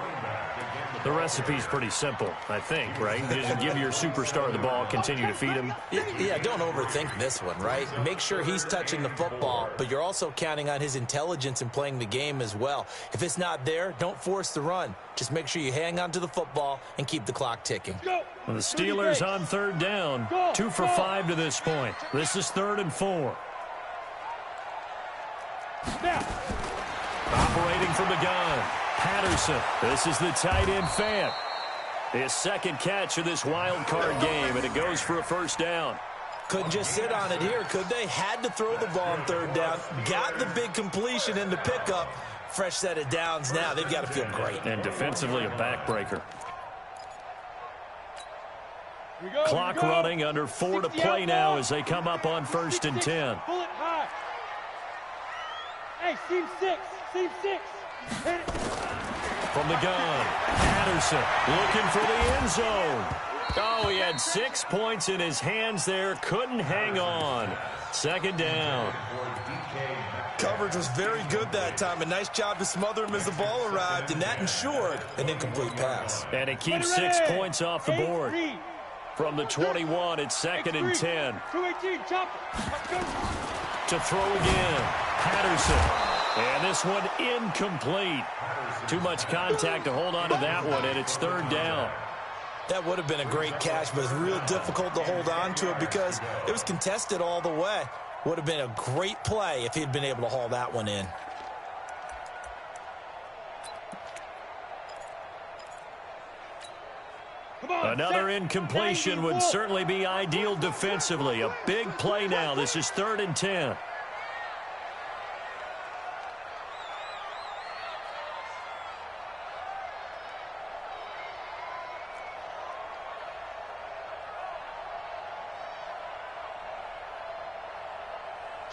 The recipe's pretty simple, I think, right? Just give your superstar the ball, continue to feed him. Yeah, don't overthink this one, right? Make sure he's touching the football, but you're also counting on his intelligence in playing the game as well. If it's not there, don't force the run. Just make sure you hang on to the football and keep the clock ticking. Well, the Steelers on 3rd down, 2 for 5 to this point. This is 3rd and 4. Operating from the gun, Patterson. This is the tight end Fant. His second catch of this wild card game, and it goes for a first down. Couldn't just sit on it here, could they? Had to throw the ball on 3rd down. Got the big completion in the pickup. Fresh set of downs now. They've got to feel great. And defensively a backbreaker. Clock running, under 4 to play now as they come up on 1st and 10. Bullet high. Hey, seam 6. Seam 6. Hit it. From the gun, Patterson looking for the end zone. Oh, he had 6 points in his hands there. Couldn't hang on. 2nd down. Coverage was very good that time. A nice job to smother him as the ball arrived, and that ensured an incomplete pass. And it keeps 6 points off the board. From the 21, it's 2nd and 10. 218, chop. To throw again, Patterson. And this one incomplete. Too much contact to hold on to that one, and it's 3rd down. That would have been a great catch, but it's real difficult to hold on to it because it was contested all the way. Would have been a great play if he'd been able to haul that one in. Another incompletion would certainly be ideal defensively. A big play now. This is 3rd and 10.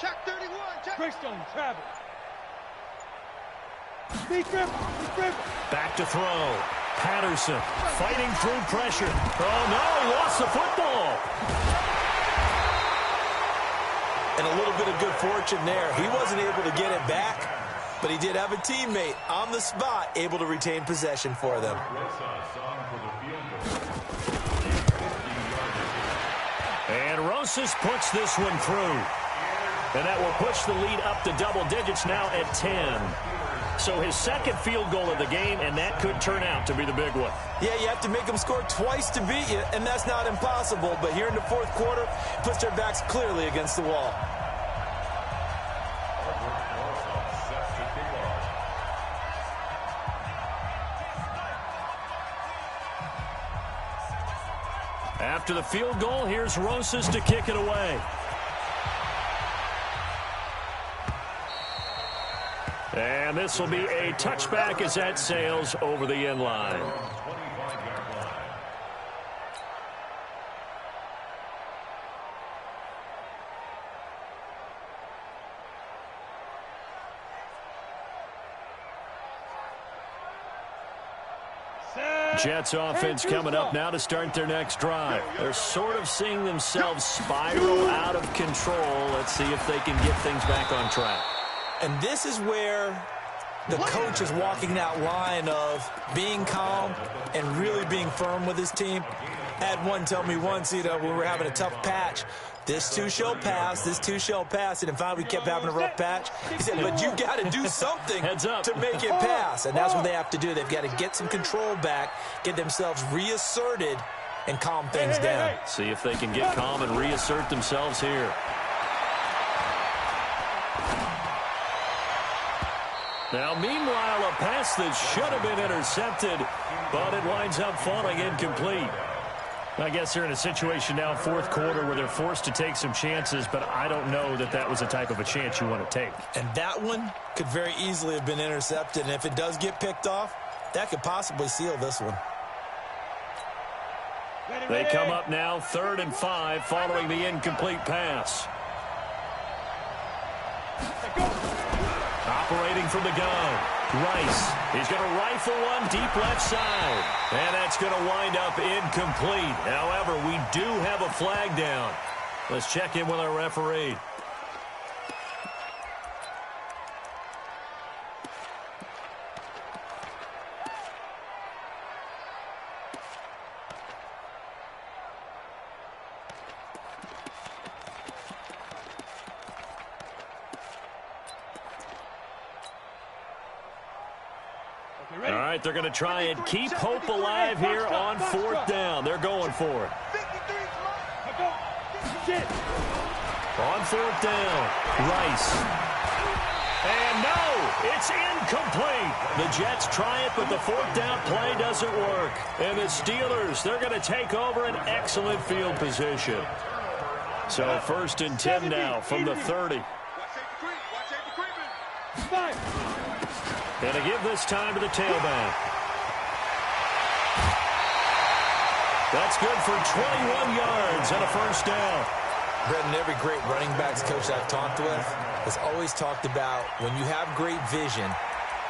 Check 31. Check. Greystone, travel. Back to throw. Patterson fighting through pressure. Oh, no, he lost the football. And a little bit of good fortune there. He wasn't able to get it back, but he did have a teammate on the spot able to retain possession for them. And Rosas puts this one through. And that will push the lead up to double digits now at 10. So his second field goal of the game, and that could turn out to be the big one. Yeah, you have to make them score twice to beat you, and that's not impossible. But here in the 4th quarter, puts their backs clearly against the wall. After the field goal, here's Rosas to kick it away. And this will be a touchback as that sails over the end line. Jets offense coming up now to start their next drive. They're sort of seeing themselves spiral out of control. Let's see if they can get things back on track. And this is where the coach is walking that line of being calm and really being firm with his team. I had one tell me once, when we were having a tough patch, this too shall pass, this too shall pass. And in fact, we kept having a rough patch. He said, but you got to do something to make it pass. And that's what they have to do. They've got to get some control back, get themselves reasserted, and calm things down. See if they can get calm and reassert themselves here. Now, meanwhile, a pass that should have been intercepted, but it winds up falling incomplete. I guess they're in a situation now, 4th quarter, where they're forced to take some chances, but I don't know that that was the type of a chance you want to take. And that one could very easily have been intercepted, and if it does get picked off, that could possibly seal this one. They come up now 3rd and 5 following the incomplete pass. Operating from the gun, Rice. He's going to rifle one deep left side. And that's going to wind up incomplete. However, we do have a flag down. Let's check in with our referee. right, they're going to try and keep hope alive here on 4th down. They're going for it. On 4th down, Rice. And no, it's incomplete. The Jets try it, but the 4th down play doesn't work. And the Steelers, they're going to take over an excellent field position. So 1st and 10 now from the 30. And to give this time to the tailback. That's good for 21 yards and a 1st down. Brendan, every great running backs coach I've talked with has always talked about when you have great vision,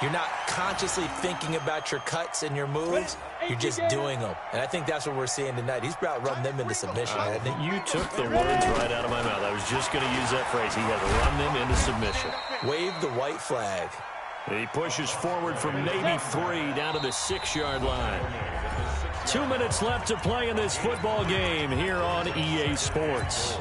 you're not consciously thinking about your cuts and your moves. You're just doing them. And I think that's what we're seeing tonight. He's about run them into submission, hasn't he? You took the words right out of my mouth. I was just going to use that phrase. He had run them into submission. Wave the white flag. And he pushes forward from maybe 3 down to the 6-yard line. 2 minutes left to play in this football game here on EA Sports.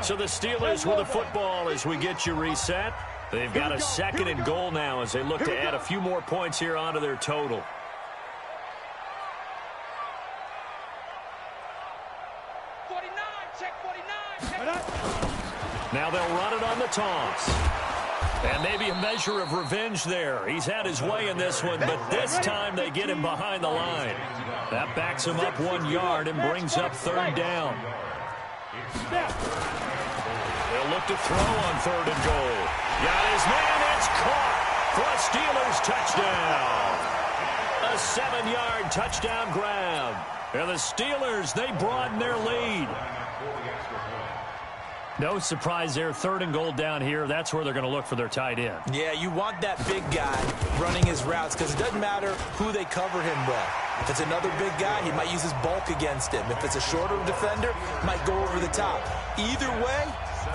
So the Steelers with the football as we get you reset. They've got a 2nd and goal now as they look to add a few more points here onto their total. Now they'll run it on the toss. And maybe a measure of revenge there. He's had his way in this one, but this time they get him behind the line. That backs him up 1 yard and brings up 3rd down. They'll look to throw on 3rd and goal. Got his man, it's caught for a Steelers touchdown. A 7-yard touchdown grab. And the Steelers, they broaden their lead. No surprise there, 3rd and goal down here. That's where they're going to look for their tight end. Yeah, you want that big guy running his routes because it doesn't matter who they cover him with. If it's another big guy, he might use his bulk against him. If it's a shorter defender, might go over the top. Either way,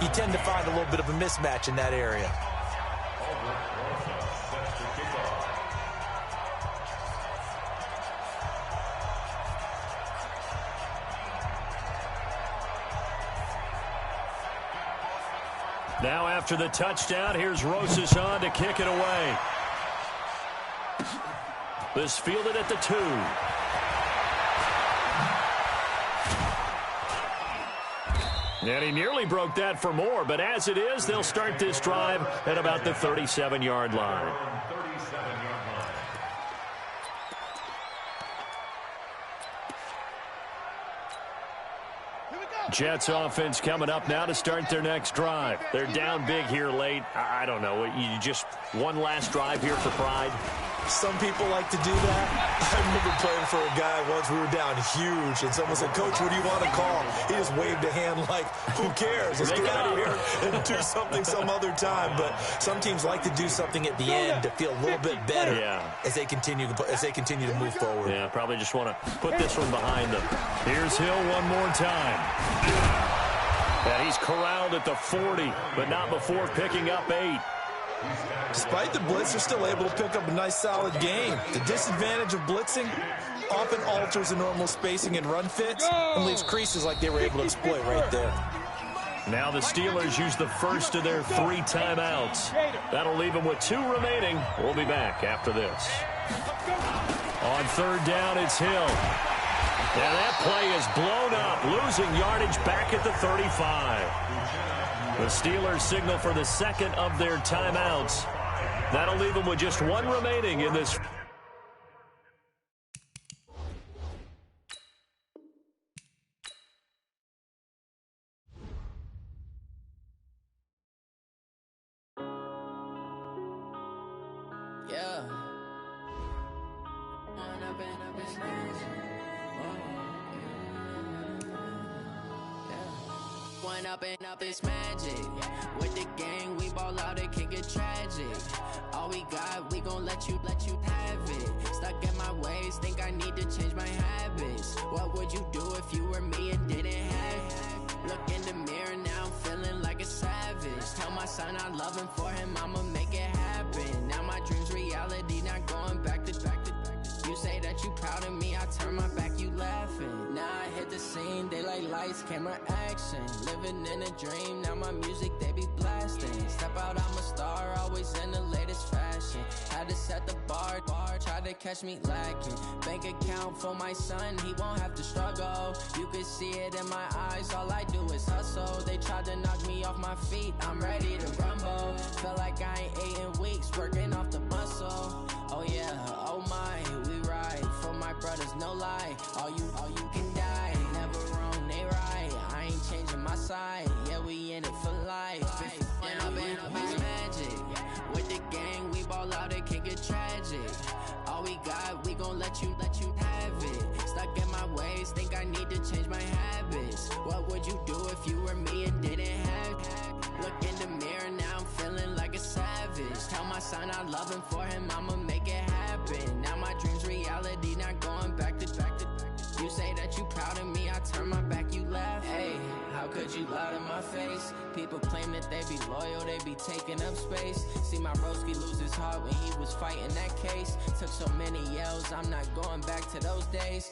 you tend to find a little bit of a mismatch in that area. Now after the touchdown, here's Rosas on to kick it away. This fielded at the 2. And he nearly broke that for more, but as it is, they'll start this drive at about the 37-yard line. Jets offense coming up now to start their next drive. They're down big here late. I don't know. You just one last drive here for pride. Some people like to do that. I remember playing for a guy once. We were down huge, and someone said, "Coach, what do you want to call?" He just waved a hand like, "Who cares? Let's get out of here and do something some other time." But some teams like to do something at the end to feel a little bit better as they continue to move forward. Yeah, probably just want to put this one behind them. Here's Hill one more time. And he's corralled at the 40, but not before picking up 8. Despite the blitz, they're still able to pick up a nice, solid gain. The disadvantage of blitzing often alters the normal spacing and run fits and leaves creases like they were able to exploit right there. Now the Steelers use the first of their 3 timeouts. That'll leave them with 2 remaining. We'll be back after this. On 3rd down, it's Hill. And that play is blown up, losing yardage back at the 35. The Steelers signal for the 2nd of their timeouts. That'll leave them with just 1 remaining in this. Yeah. One up and up is magic. With the gang, we ball out, it can get tragic. All we got, we gon' let you have it. Stuck in my ways, think I need to change my habits. What would you do if you were me and didn't have it? Look in the mirror, now I'm feeling like a savage. Tell my son I love him, for him I'ma make it happen. Now my dream's reality, not going back to. You say that you proud of me, I turn my back, you laughing. Now I hit the the scene, they like lights, camera, action. Living in a dream, now my music they be blasting. Step out, I'm a star, always in the latest fashion. Had to set the bar, try to catch me lacking. Bank account for my son, he won't have to struggle. You can see it in my eyes, all I do is hustle. They tried to knock me off my feet, I'm ready to rumble. Felt like I ain't ate in weeks, working off the muscle. Oh yeah, oh my, we ride for my brothers, no lie. All you can die, never wrong, they right. I ain't changing my side, yeah, we in it for life. And I've been magic with the gang, we ball out, it can get tragic. All we got, we gon' let you have it. Stuck in my ways, think I need to change my habits. What would you do if you were me and didn't have it? Look in the mirror, now I'm feeling like a savage. Tell my son I love him, for him I'ma make it happen. Now my dream's reality, not going back to. You say that you proud of me, I turn my back, you laugh. Hey, how could you lie to my face? People claim that they be loyal, they be taking up space. See my broski lose his heart when he was fighting that case. Took so many yells, I'm not going back to those days.